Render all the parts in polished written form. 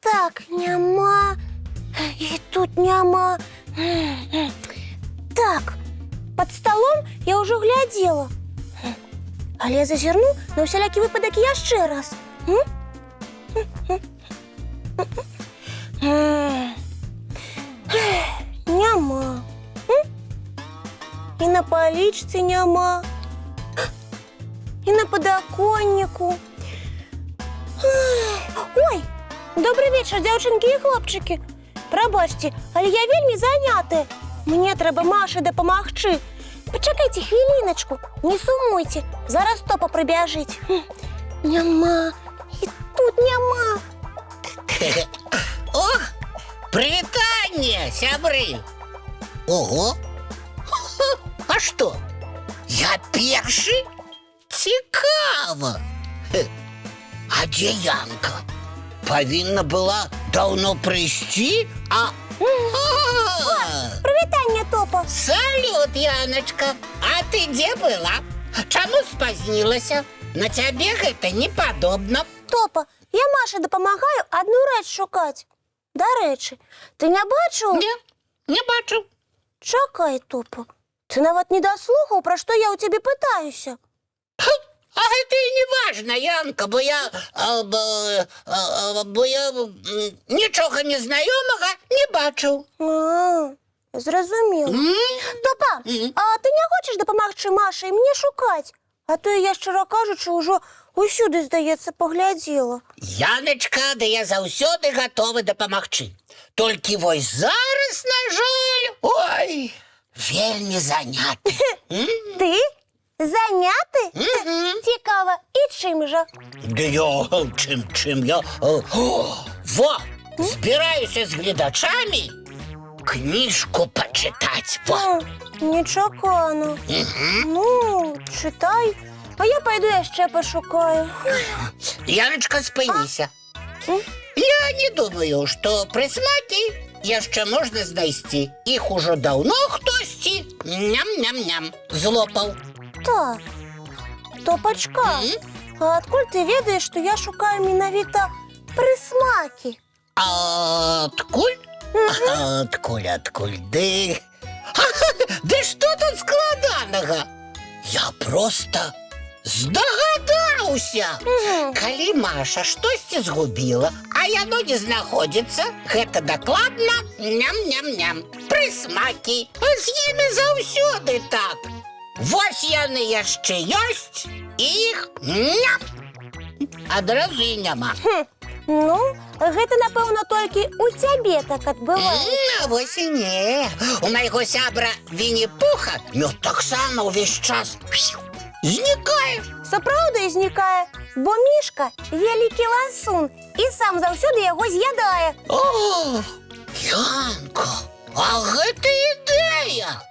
Так, няма. И тут няма. Так, под столом я уже глядела. Але я зазірну на усялякі выпадак яшчэ раз. Няма. И на палічцы няма. И на подоконнику. Ой, добрый вечер, дзяўчынкі і хлопчыкі. Прабачце, але я вельмі заняты. Мне трэба Маше дапамагчы. Пачакайце хвіліначку, не сумуйце. Зараз Топа прыбяжыць. Няма, і тут няма. О, прывітанне, сябры. Ого, а што? Я першы? Цікава. А дзе Янка? Павінна была даўно прыйсці, а... Прывітанне, Топа. Салют, Яночка. А ты дзе была? Чаму спазнілася? На цябе гэта не падобна. Топа, я Маше дапамагаю адну рэч шукаць. Дарэчы, ты не бачыў? Не бачыў. Чакай, Топа. Ты нават не даслухаў, пра што я ў цябе пытаюся. А гэта і не важна, Янка, бо я нічога незнаёмага не бачыў. Зразумела. Топа, а ты не хочаш дапамагчы Маше і мне шукаць? А то я, шчыра кажучы, ўжо усюды, здаецца, паглядзела. Яночка, да я заўсёды гатовы дапамагчы. Толькі вось зараз, на жаль, ой, вельмі заняты. Ты? Заняты? Цікава, і чым жа? Да я, чым я... Во, збіраюся з гледачамі кніжку пачытаць, во. Нечакана. Ну, чытай, а я пайду яшчэ пашукаю. Яночка, спыніся. Я не думаю, што прысмакі яшчэ можна знайсці. Іх ужо даўно хтосьці ням-ням-ням злопаў. Так, Топачка, а адкуль ты ведаеш, што я шукаю менавіта прысмакі? Адкуль? Адкуль? Ды што тут складанага? Я проста здагадаўся. Калі Маша штосьці згубіла, а яно не знаходзіцца, гэта дакладна ням-ням-ням. Прысмакі, з імі заўсёды так. Вось яны яшчэ ёсць, і іх ням. Адразу і няма. Ну, гэта, напэўна, толькі ў цябе так адбываецца. Вось і не. У майго сябра Вінні-Пуха мёд таксама ўвесь час знікае. Сапраўды знікае, бо Мішка вялікі ласун і сам заўсёды яго з'ядае. О, Янка, а гэта ідэя!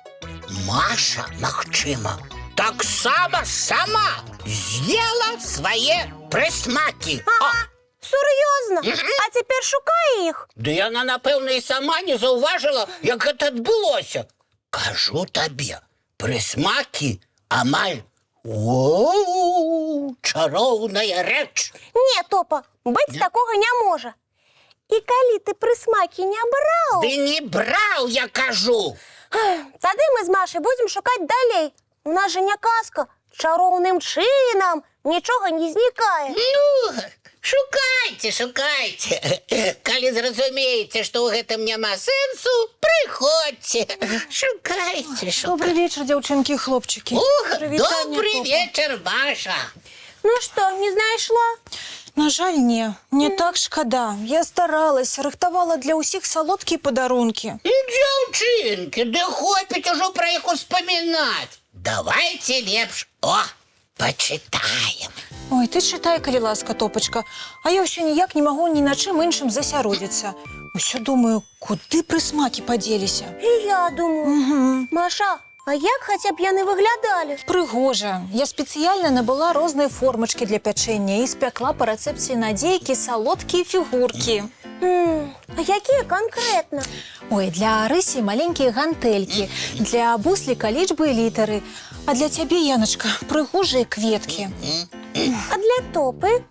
Маша, магчыма, таксама сама з'ела свае прысмакі. Сур'ёзна? А цяпер шукае іх? Да яна, напэўна, і сама не заўважыла, як гэта адбылося. Кажу табе, прысмакі амаль чароўная рэч. Не, Топа, быць такога не можа. І калі ты прысмакі не браў... Ды не браў, я кажу. Тады мы з Машай будзем шукаць далей. У нас жа не казка. Чароўным чынам нічога не знікае. Ну, шукайце. Калі зразумееце, што ў гэтым няма сэнсу, прыходзьце. Шукайце. Добрый вечер, дзяўчынкі і хлопчыкі. Добрый вечер, Маша. Ну што, не знайшла? На жаль, не. Мне так шкада. Я старалася, рыхтавала для ўсіх салодкія падарункі. Дзяўчынкі, ды хопіць ужо пра іх успамінаць. Давайце лепш, пачытаем. Ой, ты чытай, калі ласка, Топачка. А я ўсё ніяк не магу ні на чым іншым засяродзіцца. Усё думаю, куды прысмакі падзеліся. І я думаю. Маша, А як хоча б яны выглядалі? Прыгожа. Я спецыяльна набыла розныя формачкі для пячэння і спякла па рэцэпце Надзейкі салодкія фігуркі. А якія канкрэтна? Ой, для Арысі маленькія гантэлькі, для бусліка лічбы і літары. А для цябе, Яночка, прыгожыя кветкі. А для Топы?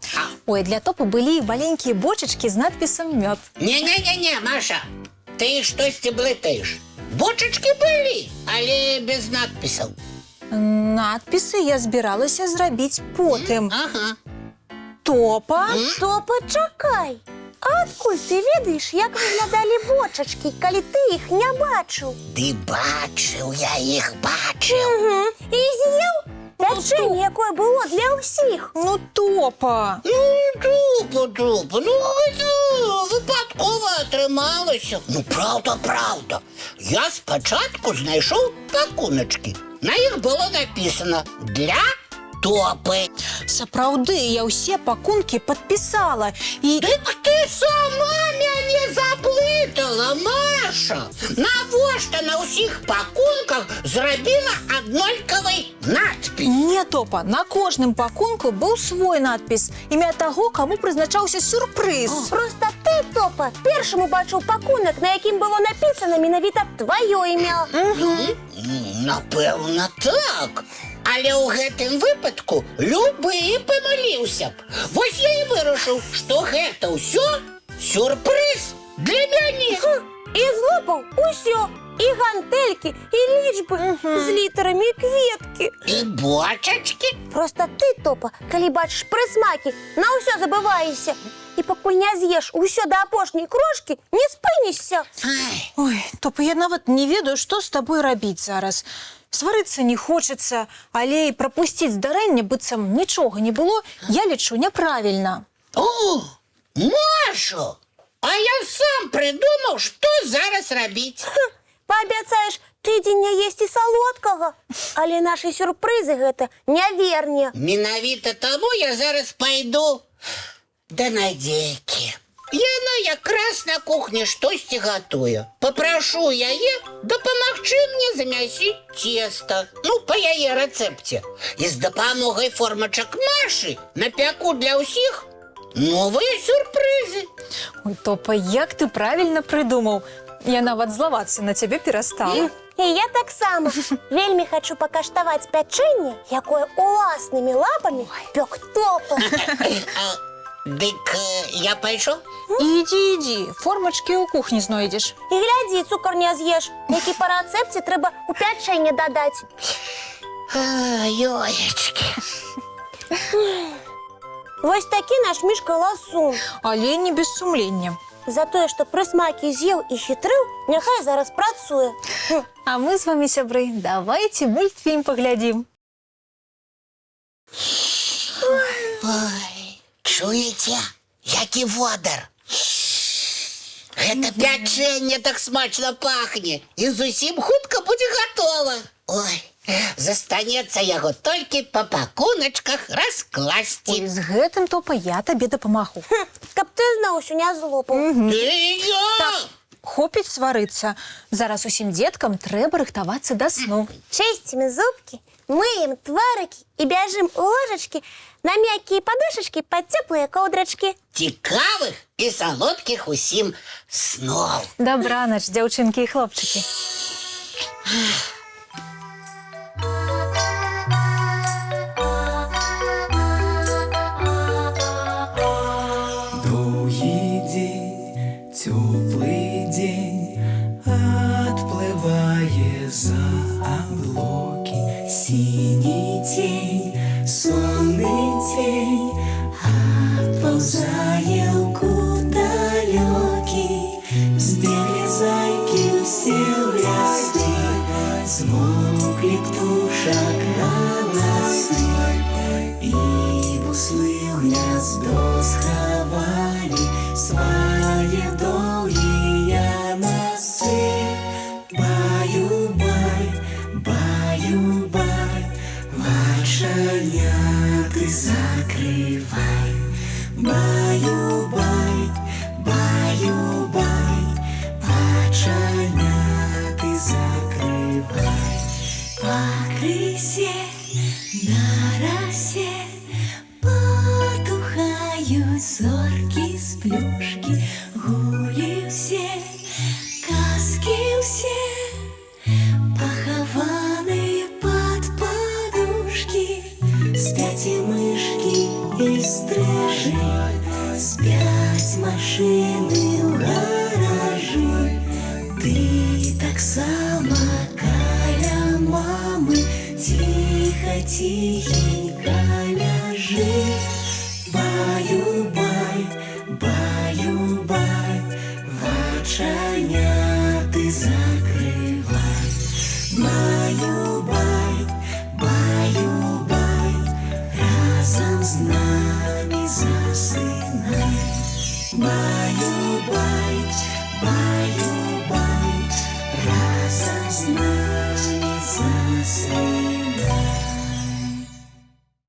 Ой, для Топы былі маленькія бочачкі з надпісам «Мёд». Не, Маша, ты штосьці блытаеш. Бочачкі былі, але без надпісаў. Надпісы я збіралася зрабіць потым. Ага. Топа? Топа, чакай. А адкуль ты ведаеш, як выглядалі бочачкі, калі ты іх не бачыў? Ды бачыў, я іх бачыў. І з'еў пячэнне, якое было для ўсіх. Ну, Топа. Тупо, гэта выпадкова атрымалася. Ну, правда. Я спачатку знайшоў пакуначкі. На іх было напісана «Для Топы». Сапраўды, я ўсе пакункі падпісала. І... Дык ты сама мяне заблытала, Маша! Навошта на ўсіх пакунках зрабіла аднолькавы надпіс? Не, Топа, на кожным пакунку быў свой надпіс. Імя таго, каму прызначаўся сюрпрыз. Проста ты, Топа, першым убачыў пакунак, на якім было напісана менавіта тваё імя. Напэўна, так. Але ў гэтым выпадку любы памыліўся б. Вось я і вырашыў, што гэта ўсё сюрпрыз для мяне. І злопаў усё. І гантэлькі, і лічбы з літарамі і кветкі. І бочачкі. Проста ты, Топа, калі бачыш прысмакі, на ўсё забываешся. І пакуль не з'еш усё да апошняй крошкі, не спынішся. Ой, Топа, я нават не ведаю, што з табой рабіць зараз. Сварыцца не хочацца, але і прапусціць здарэнне, быццам нічога не было, я лічу няправільна. О, Маша! А я сам придумаў, што зараз рабіць. Паабяцаеш тыдзень не есці салодкага, але нашы сюрпрызы гэта не верне. Менавіта таму я зараз пайду да Надзейкі. Яна якраз на кухні штосьці гатуе. Папрашу яе дапамагчы мне замясіць цеста. Ну, па яе рэцэпце. І з дапамогай формачак Машы напяку для ўсіх новыя сюрпрызы. Ой, Топа, як ты правільна прыдумаў. Я нават злавацца на цябе перастала. І я таксама вельмі хачу пакаштаваць пячэнне, якое уласнымі лапамі пёк Топа. Дык я пайшоў? Ідзі, формачкі ў кухні знойдзеш. І глядзі, цукар не з'еш, які па рэцэпце трэба ў пячэнне дадаць. Ёечкі. Вось такі наш мішка ласун. Але не без сумлення. За тое, што прысмакі з'еў і хітрыў, няхай зараз працуе. А мы з вамі, сябры, давайце мультфільм паглядзім. Ой, чуеце, які водар? Гэта пячэнне так смачна пахне і зусім хутка будзе гатова. Ой, застанецца яго толькі па пакуначках раскласці. І з гэтым, Топа, я табе дапамагу. Каб ты зноў усё не злопаў. Хопіць сварыцца. Зараз усім дзеткам трэба рыхтавацца да сну. Чысцім зубкі, мыем тварыкі і бяжым у ложачкі на мяккія падушачкі пад цёплыя коўдрачкі. Цікавых і салодкіх усім сноў. Дабранач, дзяўчынкі і хлопчыкі. Довгий день, теплый день, отплывая за облаки. Синий тень, сонный тень, отползая куда далекий. Сбегли зайки все в леске, смолкли птушек голосы, и буслы в гнездо сховали свои долгие носы. Баю-бай, баю-бай, вошаняты закрывай. Баю-бай, баю-бай, вошаняты закрывай. На росе потухают зорки с плюшки, гули все, казки все, похованные под подушки. Спят и мышки, и стрижи, спят машины в гаражи. Ты так само каля мамы, тихо, тихенько ляжи.